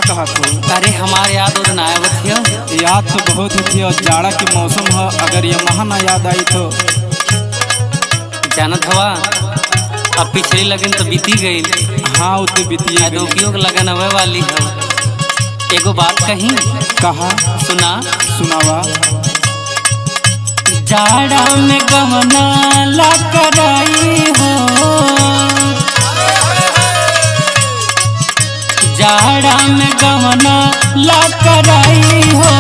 कहा तू? अरे हमारे याद और ना आवत हियो। याद तो बहुत थी और जाड़ा की मौसम है, अगर ये महा ना याद आई तो। जानत हवा अब पिछली लगन तो बीती गई। हाँ उतने बीतिए गई। उपयोग लगन हवे वाली है। एगो बात कही कहा सुना। सुनावा। जाड़ा में गवना ला कराई हो, जाड़ा में गवना ला कराई हो,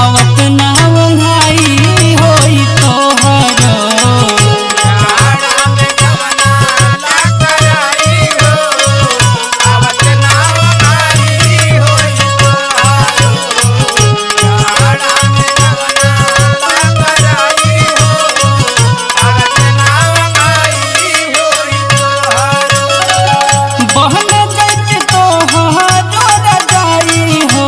अवत ना वंघाई होई तोहरो। जाड़ा में गवना ला कराई हो, अवत ना वंघाई होई तोहरो। जाड़ा में गवना ला कराई हो, अवत ना वंघाई होई तोहरो। बहन जैत तोहरो रजाई हो,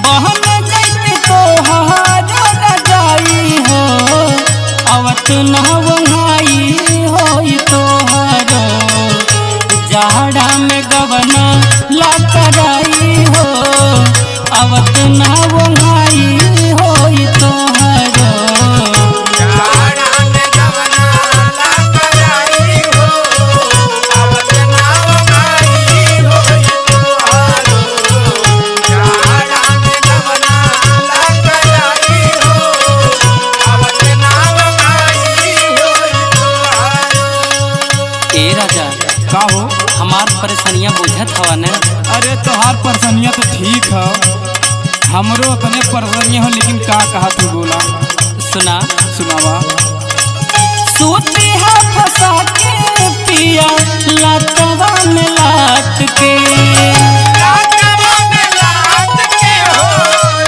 बहन जैत तोहरो रजाई हो, अवत ना वंघाई होई तोहरो। जाड़ा में गवना ला कराई हो, अवत ना वंघाई होई तोहरो। जाड़ा में गवना ला कराई हो, अवत ना वंघाई होई तोहरो। जाड़ा में गवना ला कराई हो, अवत ना वंघाई होई तोहरो। ए राजा का हो? हमार परेशानियां बुझत हवा ने। अरे तोहार परेशानियाँ तो ठीक है, हमरो अपने परेशानियाँ हो, लेकिन का कहा तू बोला? सुना। सुनावा। सूती है फंसा के पिया लतवा में लाट के, लातवा में लात के हो,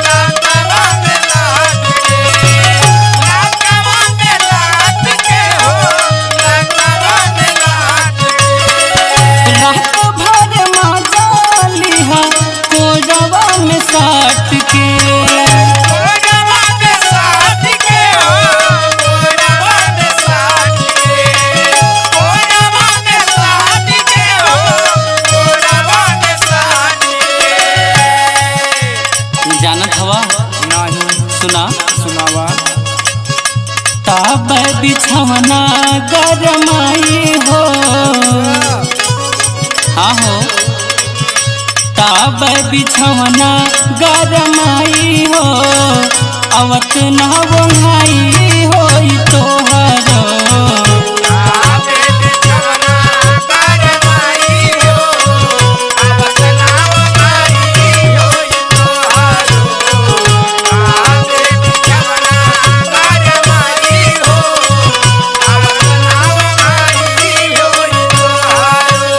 लातवा में लात के, लातवा में लात के हो, लातवा में लात के। रात भर माजा लिहा कोरवा में साट के। कोरवा में साथ के हो, कोरवा में साथ के, कोरवा में साथ के हो, कोरवा में साथ के। जानत हवा नहीं। सुना। सुनावा। ताब बिछवना गरमाई हो, हाँ हो, ताब बिछवना गरमाई हो, अवत ना वंघाई होई तोहरो। आबे बिछवना गरमाई हो, अवत ना वंघाई होई तोहरो। आबे बिछवना गरमाई हो, अवत ना वंघाई होई तोहरो।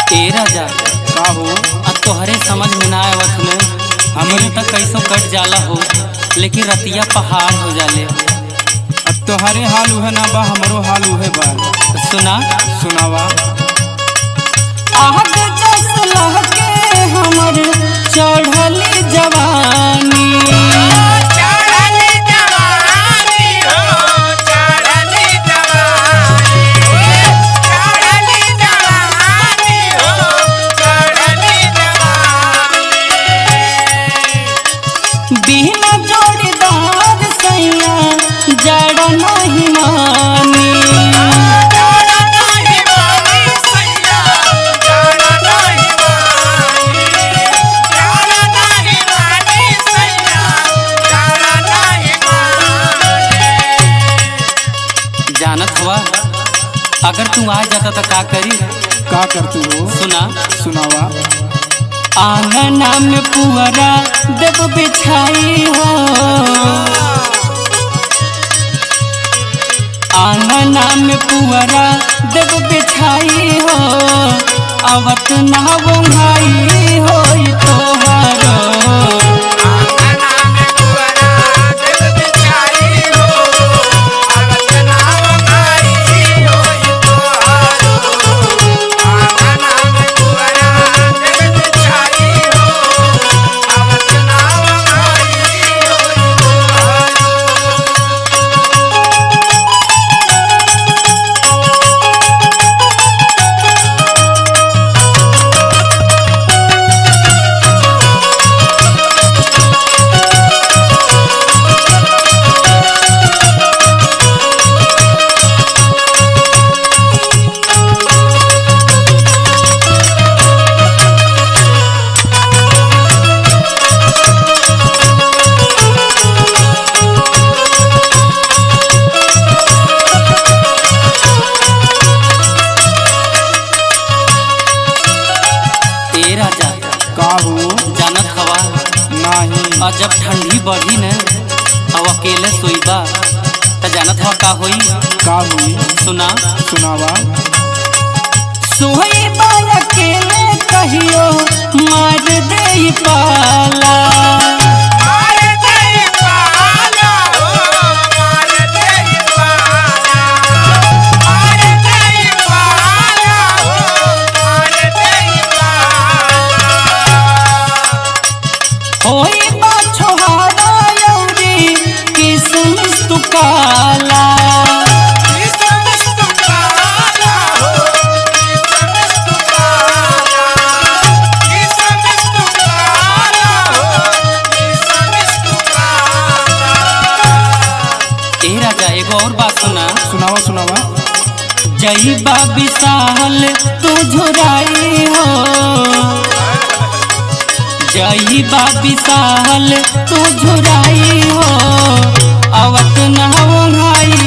ए राजा का हो? अब तोहरे समझ में ना आवत में हमरे तक कैसो कट जाला हो, लेकिन रतिया पहाड़ हो जाले। अब तोहरे हाल उहे ना बा, हमरो हाल उहे बा। सुना। सुनावा। आग जस लहके हमर चढ़ली जवानी, चढ़ली जवानी हो, चढ़ली जवानी, चढ़ली जवानी हो, चढ़ली जवानी। बिना जोड़ीदार सैया जड़ नहीं मानी। जाड़ा नहीं मानी सैया, जाड़ा नहीं मानी, जाड़ा नहीं मानी सैया। जानत हुआ अगर तू आ जाता तो का करी? का करतू हो? सुना। सुनावा। आंगना में पुअरा देव बिछाई हो, आंगना में पुअरा देव बिछाई हो, आवत ना वो भाई हो तोहारो। जानत हवा नहीं। और जब ठंडी बढ़ी न और अकेले सोईबा तो जानत हवा का होई? का हुई? सुना। सुनावा। सोईबा अकेले कहियो मार दे पाला, काला राजा एगो और बात सुना। सुनावा। सुनावा। जई बा विशाल तू झुराई हो, जई बा विशाल तू झुराई हो, आवत ना भाई